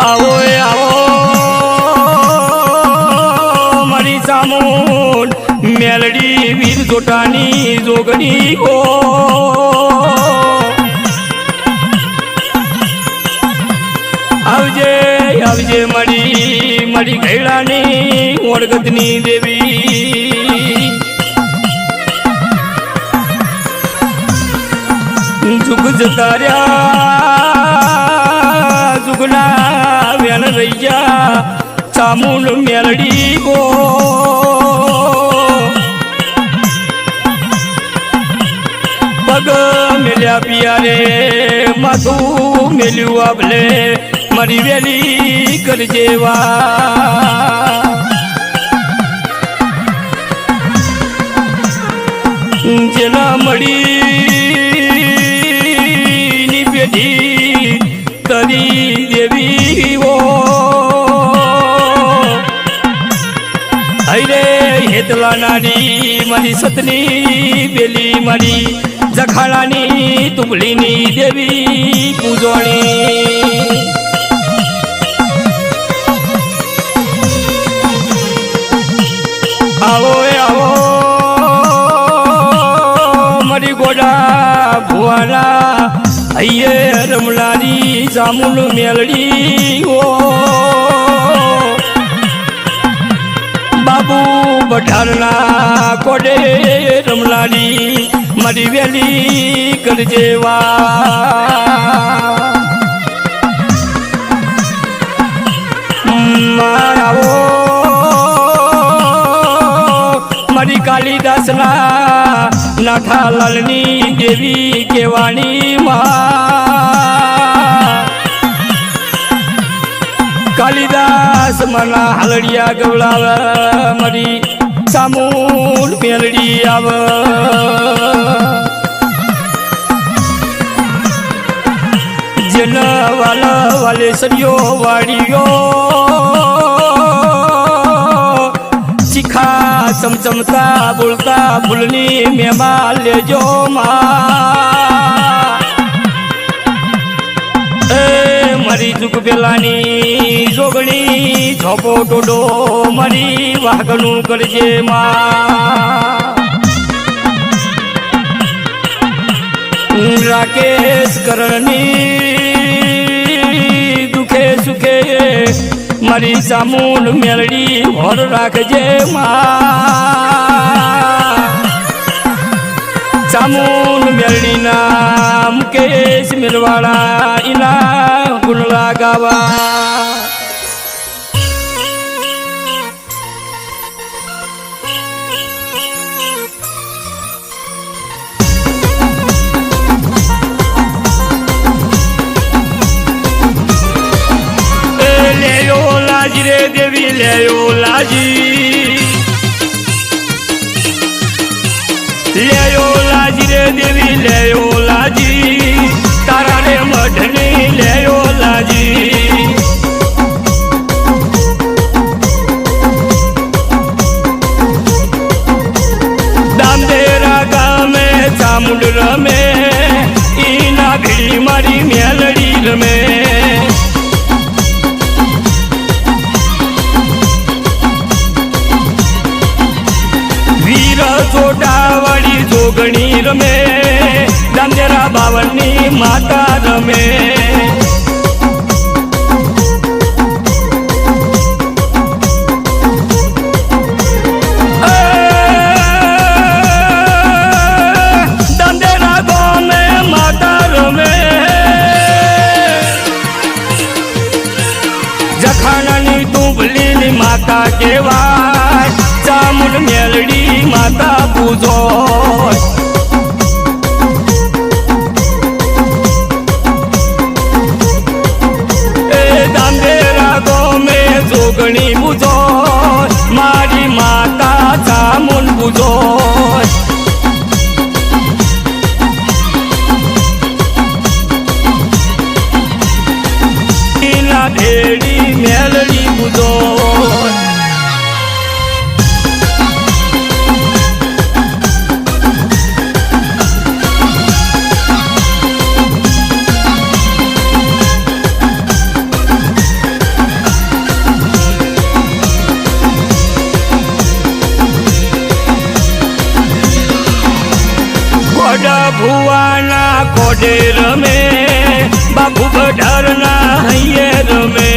આવો એ આવો મારી ચામુંડ મેલડી વીર જોટાની જોગણી હો આવજે આવજે મારી ઘેડાની ઓળગતની દેવી જુગ જતા રહ્યા જુગના વેણ રૈયા ચામુંડ મેલડી ગો પગ મેલ્યા પિયારે માથું મેલ્યું આબલે મારી વેલી કરજેવા જેના મળી પેઢી તરી દેવી હો હૈરે હેતલા નારી મારી સતની બેલી મારી જખાડાની તુબલીની દેવી પૂજોણી આવો એ આવો મારી ગોડા ભુવાના હૈયે રમનારી ચામુંડ મેલડી ઓ બાબુ બઢારના કોડે રમનારી મારી વેલી કરજેવા આવો મારી કાલિદાસના નાઠાલાલની દેવી કેવાણી માં કાલિદાસ મના હાલડિયા ગવડાવ મારી ચામુંડ મેલડી આવ જેન વાલ વાલેસરીઓ વાડીઓ ચીખા ચમચમતા બોલતા ફૂલની મેમાં લેજો માં મારી જુગ પેલાની જોગણી ઝોપો ટોડો મારી વાઘનું કરજે માં રાકેશ કરણની દુખે સુખે મારી ચામુંડ મેલડી હોર રાખજે માં ચામુંડ મેલડી ના મુકેશ મિરવાડા ઇના ગુણલા ગાવા રે દેવી લેયો લાજી રે દેવી લેયો લાજી તારા રે મઢની લેયો લાજી દામદેરા ગામે ચામુંડ રમે ઈના ભીડી મારી મેલડી રમે જોડાવાળી જોગણી રમે દામદેરા બાવનની માતા રમે દામદેરા ગામે માતા રમે જખાણાની તુબલીની માતા કેવાય ચામુંડ મેલડી માતા પૂજો એ દામદેરા ગામે જોગણી પૂજો મારી માતા ચામુંડ પૂજો એના ભેડી મેલડી પૂજો ગોડા ભુવાના કોડે રમે બાપુ બઢારના હૈયે રમે